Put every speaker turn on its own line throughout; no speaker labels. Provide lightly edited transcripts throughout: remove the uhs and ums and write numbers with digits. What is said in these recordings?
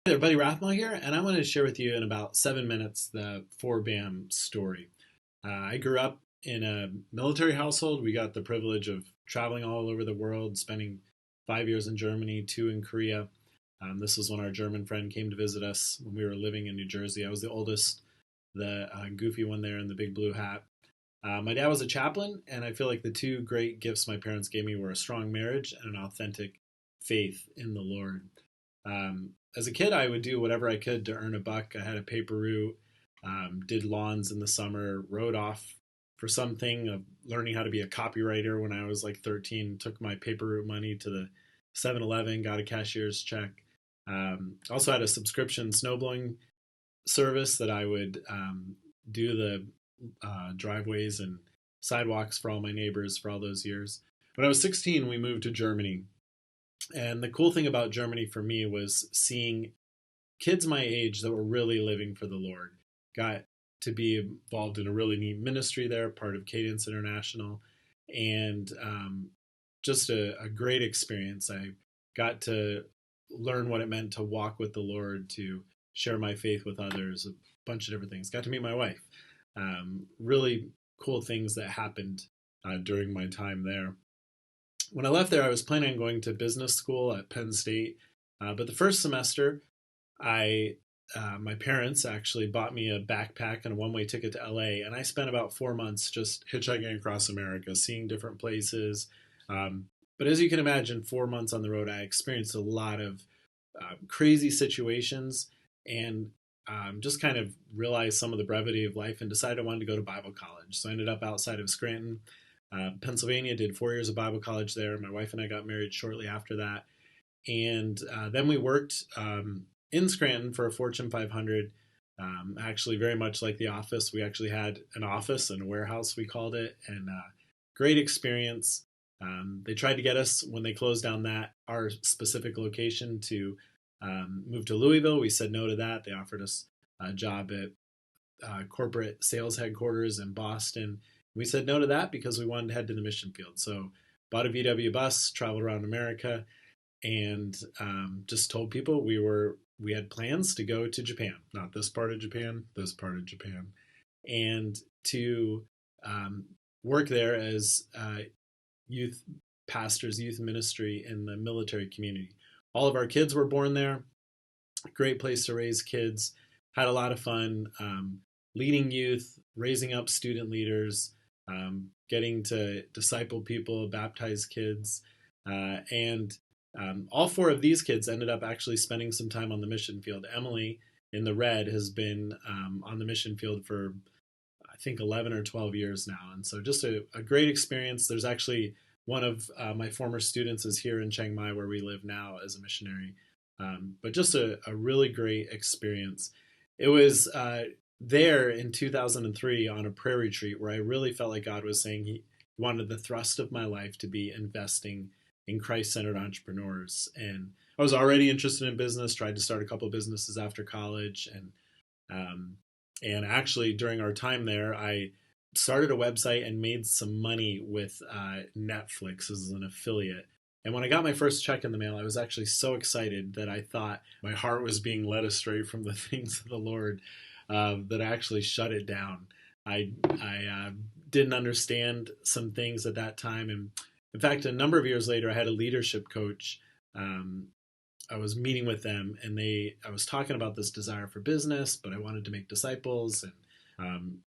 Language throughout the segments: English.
Hey there, Buddy Rathmell here, and I want to share with you in about 7 minutes the 4BAM story. I grew up in a military household. We got the privilege of traveling all over the world, spending 5 years in Germany, 2 in Korea. This was when our German friend came to visit us when we were living in New Jersey. I was the oldest, the goofy one there in the big blue hat. My dad was a chaplain, and I feel like the two great gifts my parents gave me were a strong marriage and an authentic faith in the Lord. As a kid, I would do whatever I could to earn a buck. I had a paper route, did lawns in the summer, rode off for something of learning how to be a copywriter when I was like 13. Took my paper route money to the 7-Eleven, got a cashier's check. Also had a subscription snowblowing service that I would do the driveways and sidewalks for all my neighbors for all those years. When I was 16, we moved to Germany. And the cool thing about Germany for me was seeing kids my age that were really living for the Lord. Got to be involved in a really neat ministry there, part of Cadence International, and just a great experience. I got to learn what it meant to walk with the Lord, to share my faith with others, a bunch of different things. Got to meet my wife. Really cool things that happened during my time there. When I left there, I was planning on going to business school at Penn State, but the first semester, I my parents actually bought me a backpack and a one-way ticket to LA, and I spent about 4 months just hitchhiking across America, seeing different places. But as you can imagine, 4 months on the road, I experienced a lot of crazy situations and just kind of realized some of the brevity of life and decided I wanted to go to Bible college. So I ended up outside of Scranton, Pennsylvania, did 4 years of Bible college there. My wife and I got married shortly after that. And then we worked in Scranton for a Fortune 500. Actually, very much like The Office, we actually had an office and a warehouse, we called it, and great experience. They tried to get us, when they closed down our specific location, to move to Louisville. We said no to that. They offered us a job at corporate sales headquarters in Boston. We said no to that because we wanted to head to the mission field. So bought a VW bus, traveled around America, and just told people we had plans to go to Japan, not this part of Japan, this part of Japan, and to work there as youth pastors, youth ministry in the military community. All of our kids were born there. Great place to raise kids. Had a lot of fun leading youth, raising up student leaders, getting to disciple people, baptize kids, and all four of these kids ended up actually spending some time on the mission field. Emily, in the red, has been on the mission field for, I think, 11 or 12 years now. And so just a great experience. There's actually one of my former students is here in Chiang Mai, where we live now, as a missionary. But just a really great experience. It was there in 2003 on a prayer retreat where I really felt like God was saying he wanted the thrust of my life to be investing in Christ-centered entrepreneurs. And I was already interested in business, tried to start a couple of businesses after college, and actually during our time there, I started a website and made some money with Netflix as an affiliate. And when I got my first check in the mail, I was actually so excited that I thought my heart was being led astray from the things of the Lord, that I actually shut it down. I didn't understand some things at that time, and in fact, a number of years later, I had a leadership coach. I was meeting with them, and I was talking about this desire for business, but I wanted to make disciples, and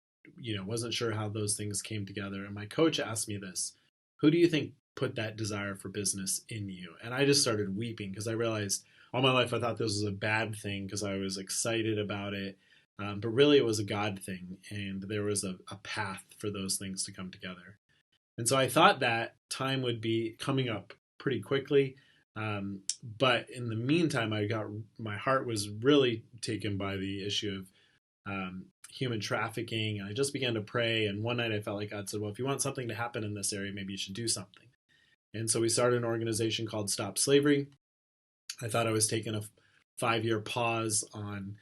wasn't sure how those things came together. And my coach asked me this: "Who do you think put that desire for business in you?" And I just started weeping because I realized all my life I thought this was a bad thing because I was excited about it, but really it was a God thing, and there was a path for those things to come together. And so I thought that time would be coming up pretty quickly. But in the meantime, my heart was really taken by the issue of human trafficking. And I just began to pray. And one night I felt like God said, well, if you want something to happen in this area, maybe you should do something. And so we started an organization called Stop Slavery. I thought I was taking a 5-year pause on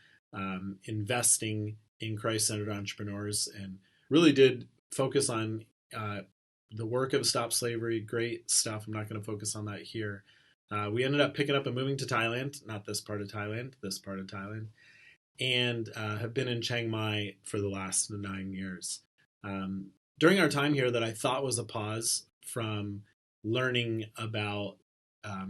investing in Christ-centered entrepreneurs, and really did focus on the work of Stop Slavery. Great stuff. I'm not going to focus on that here. We ended up picking up and moving to Thailand, not this part of Thailand, this part of Thailand, and have been in Chiang Mai for the last 9 years. Um, During our time here, that I thought was a pause from learning about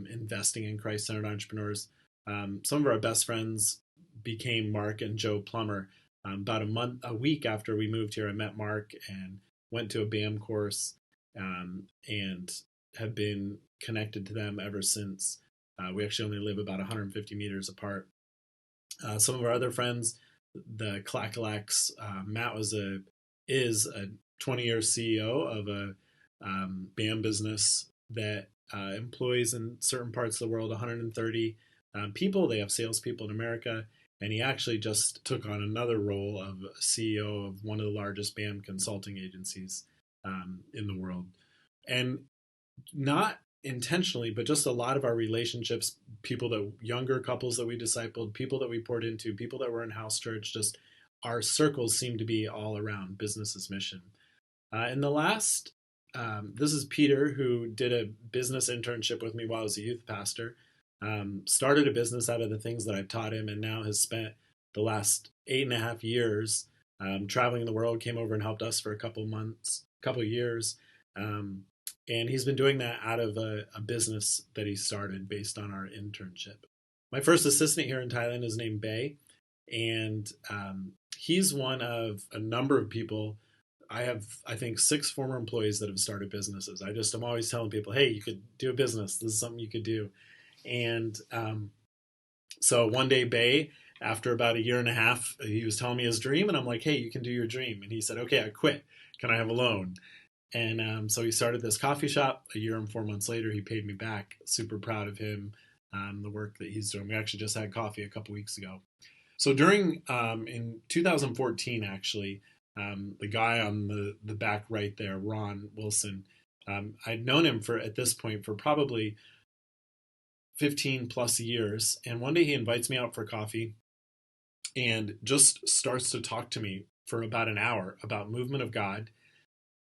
investing in Christ-centered entrepreneurs. Some of our best friends became Mark and Joe Plummer. About a week after we moved here, I met Mark and went to a BAM course, and have been connected to them ever since. We actually only live about 150 meters apart. Some of our other friends, the Clackalacks, Matt is a 20-year CEO of a BAM business that employs in certain parts of the world 130 people. They have salespeople in America, and he actually just took on another role of CEO of one of the largest BAM consulting agencies in the world. And not intentionally, but just a lot of our relationships, younger couples that we discipled, people that we poured into, people that were in house church, just our circles seem to be all around business as mission. In the last, this is Peter, who did a business internship with me while I was a youth pastor, started a business out of the things that I've taught him, and now has spent the last 8.5 years traveling the world, came over and helped us for a couple of years. And he's been doing that out of a business that he started based on our internship. My first assistant here in Thailand is named Bay, and he's one of a number of people. I have, I think, 6 former employees that have started businesses. I'm always telling people, hey, you could do a business. This is something you could do. And so one day, Bay, after about 1.5 years, he was telling me his dream, and I'm like, hey, you can do your dream. And he said, okay, I quit. Can I have a loan? And so he started this coffee shop. 1 year and 4 months later, he paid me back. Super proud of him, the work that he's doing. We actually just had coffee a couple weeks ago. So in 2014, actually, the guy on the back right there, Ron Wilson, I'd known him at this point for probably 15 plus years. And one day he invites me out for coffee and just starts to talk to me for about an hour about movement of God.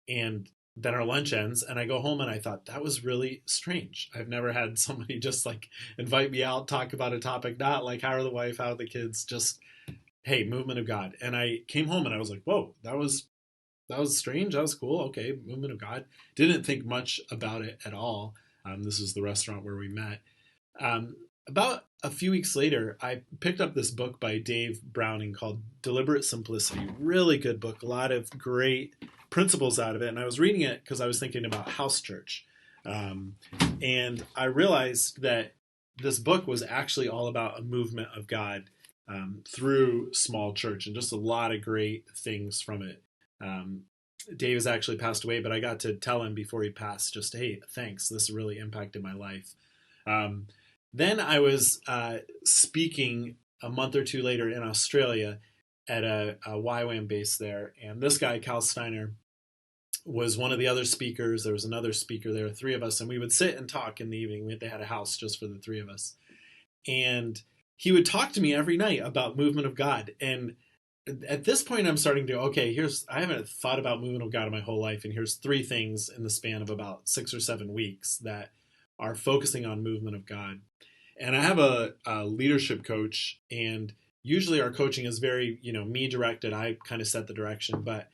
And then our lunch ends, and I go home, and I thought, that was really strange. I've never had somebody just like invite me out, talk about a topic, not like how are the wife, how are the kids, just, hey, movement of God. And I came home and I was like, whoa, that was strange. That was cool. Okay, movement of God. Didn't think much about it at all. This is the restaurant where we met. About a few weeks later, I picked up this book by Dave Browning called Deliberate Simplicity. Really good book. A lot of great principles out of it. And I was reading it because I was thinking about house church. And I realized that this book was actually all about a movement of God through small church, and just a lot of great things from it. Dave has actually passed away, but I got to tell him before he passed, just, hey, thanks. This really impacted my life. Then I was speaking a month or two later in Australia at a YWAM base there. And this guy, Cal Steiner, was one of the other speakers. There was another speaker there, 3 of us, and we would sit and talk in the evening. They had a house just for the 3 of us. And he would talk to me every night about movement of God. And at this point, I'm starting to, okay, I haven't thought about movement of God in my whole life. And here's 3 things in the span of about 6 or 7 weeks that are focusing on movement of God. And I have a leadership coach, and usually our coaching is very, me directed. I kind of set the direction. But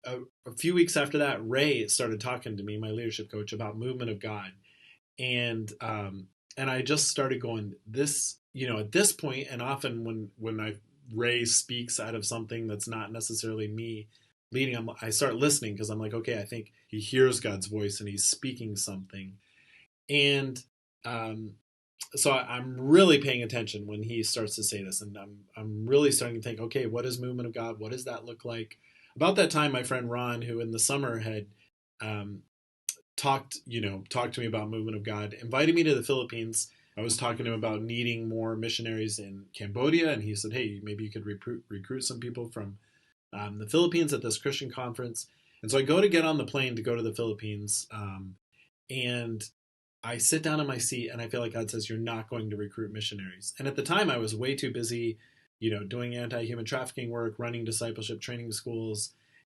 a few weeks after that, Ray started talking to me, my leadership coach, about movement of God. And I just started going, this, at this point, and often when Ray speaks out of something that's not necessarily me leading, I start listening, because I'm like, okay, I think he hears God's voice and he's speaking something. And so I'm really paying attention when he starts to say this, and I'm really starting to think, okay, what is movement of God? What does that look like? About that time, my friend Ron, who in the summer had talked to me about movement of God, invited me to the Philippines. I was talking to him about needing more missionaries in Cambodia, and he said, hey, maybe you could recruit some people from the Philippines at this Christian conference. And so I go to get on the plane to go to the Philippines, and I sit down in my seat, and I feel like God says, you're not going to recruit missionaries. And at the time, I was way too busy, doing anti-human trafficking work, running discipleship training schools.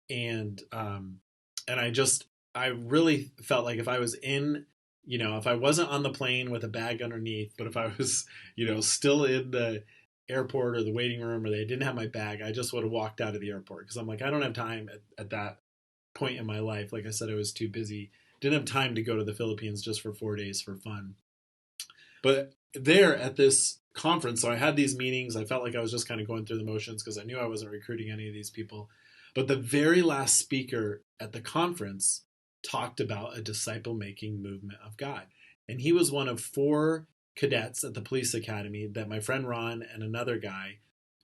And I really felt like if I was in if I wasn't on the plane with a bag underneath, but if I was, still in the airport or the waiting room, or they didn't have my bag, I just would have walked out of the airport because I'm like, I don't have time at that point in my life. Like I said, I was too busy. Didn't have time to go to the Philippines just for 4 days for fun. But there at this conference, so I had these meetings. I felt like I was just kind of going through the motions because I knew I wasn't recruiting any of these people. But the very last speaker at the conference talked about a disciple making movement of God. And he was one of four cadets at the police academy that my friend Ron and another guy,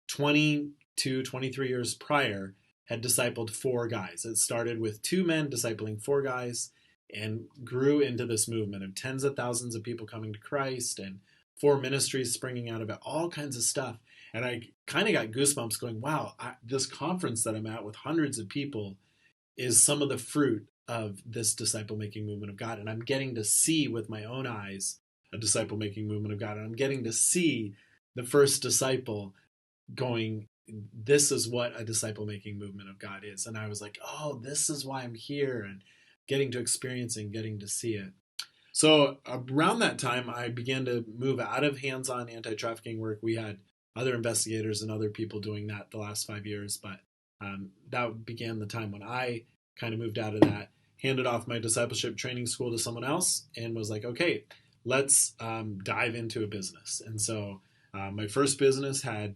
22, 23 years prior, had discipled four guys. It started with two men discipling four guys and grew into this movement of tens of thousands of people coming to Christ and four ministries springing out of it, all kinds of stuff. And I kind of got goosebumps going, wow, this conference that I'm at with hundreds of people is some of the fruit of this disciple making movement of God. And I'm getting to see with my own eyes a disciple making movement of God. And I'm getting to see the first disciple going, this is what a disciple making movement of God is. And I was like, oh, this is why I'm here, and getting to experience and getting to see it. So around that time, I began to move out of hands-on anti-trafficking work. We had other investigators and other people doing that the last 5 years, but that began the time when I kind of moved out of that, handed off my discipleship training school to someone else, and was like, okay, let's dive into a business. And so my first business had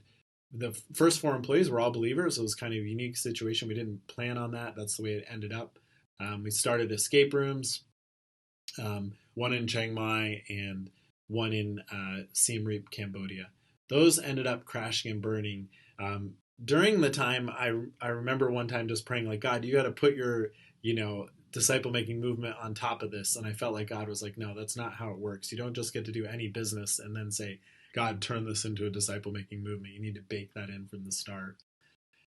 the first four employees were all believers. It was kind of a unique situation. We didn't plan on that. That's the way it ended up. We started escape rooms, one in Chiang Mai and one in Siem Reap, Cambodia. Those ended up crashing and burning. During the time, I remember one time just praying, like, God, you got to put your, disciple making movement on top of this. And I felt like God was like, no, that's not how it works. You don't just get to do any business and then say, God, turn this into a disciple making movement. You need to bake that in from the start.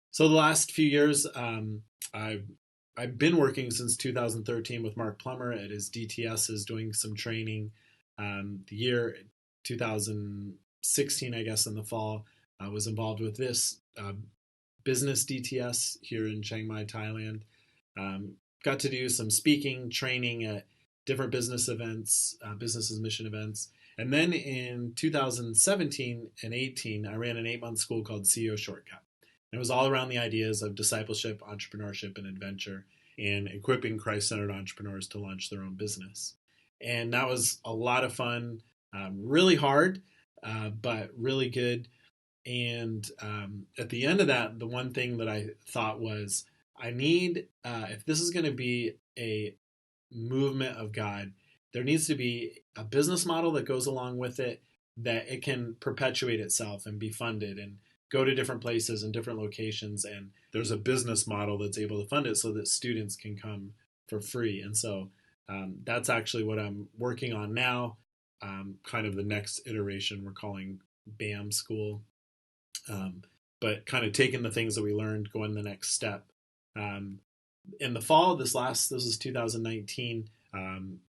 So the last few years, I've been working since 2013 with Mark Plummer at his DTSs, doing some training. The year 2016, I guess, in the fall, I was involved with this business DTS here in Chiang Mai, Thailand. Got to do some speaking, training at different business events, business as mission events. And then in 2017 and 18, I ran an 8-month school called CEO Shortcut. And it was all around the ideas of discipleship, entrepreneurship, and adventure, and equipping Christ-centered entrepreneurs to launch their own business. And that was a lot of fun, really hard, but really good. And at the end of that, the one thing that I thought was, I need, if this is going to be a movement of God, there needs to be a business model that goes along with it, that it can perpetuate itself and be funded and go to different places and different locations. And there's a business model that's able to fund it so that students can come for free. And so that's actually what I'm working on now. Kind of the next iteration we're calling BAM School. But kind of taking the things that we learned, going the next step. In the fall, this is 2019,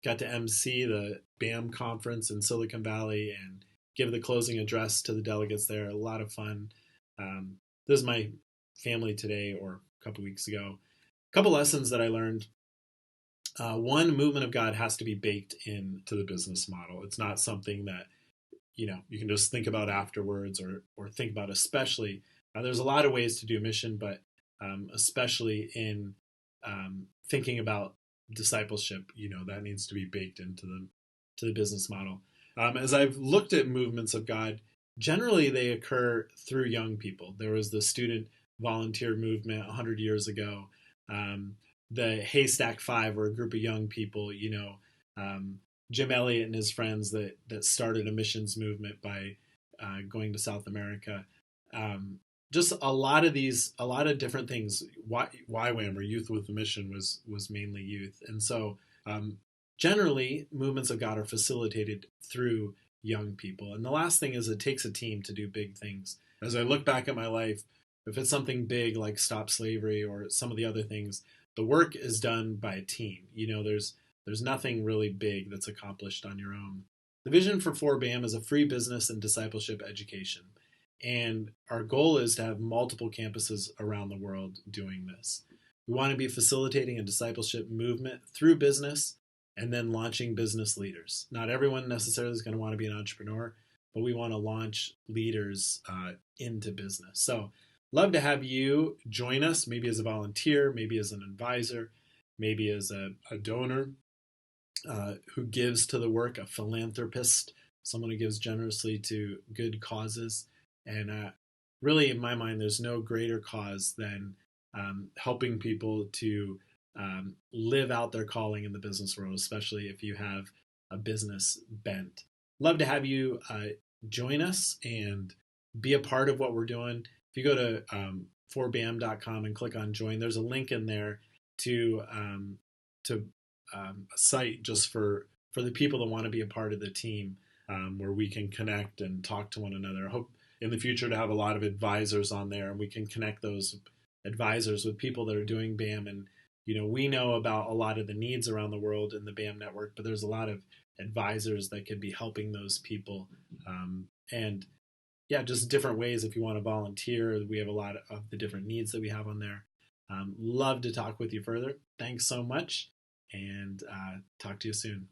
got to MC the BAM conference in Silicon Valley and give the closing address to the delegates there. A lot of fun. This is my family today, or a couple weeks ago. A couple lessons that I learned. One, movement of God has to be baked into the business model. It's not something that you can just think about afterwards or think about, especially. There's a lot of ways to do mission, but especially in thinking about discipleship, that needs to be baked into the business model. As I've looked at movements of God, generally they occur through young people. There was the student volunteer movement 100 years ago. The Haystack Five were a group of young people, Jim Elliot and his friends that started a missions movement by going to South America. Just a lot of different things. YWAM, or Youth with a Mission, was mainly youth. And so generally movements of God are facilitated through young people. And the last thing is, it takes a team to do big things. As I look back at my life, if it's something big like Stop Slavery or some of the other things, the work is done by a team. There's nothing really big that's accomplished on your own. The vision for 4BAM is a free business and discipleship education. And our goal is to have multiple campuses around the world doing this. We want to be facilitating a discipleship movement through business and then launching business leaders. Not everyone necessarily is going to want to be an entrepreneur, but we want to launch leaders into business. So love to have you join us, maybe as a volunteer, maybe as an advisor, maybe as a donor who gives to the work, a philanthropist, someone who gives generously to good causes. And really, in my mind, there's no greater cause than helping people to live out their calling in the business world, especially if you have a business bent. Love to have you join us and be a part of what we're doing. If you go to 4bam.com and click on join, there's a link in there to a site just for the people that want to be a part of the team, where we can connect and talk to one another. I hope in the future to have a lot of advisors on there, and we can connect those advisors with people that are doing BAM. And we know about a lot of the needs around the world in the BAM network, but there's a lot of advisors that could be helping those people. And yeah, just different ways if you want to volunteer. We have a lot of the different needs that we have on there. Love to talk with you further. Thanks so much, and talk to you soon.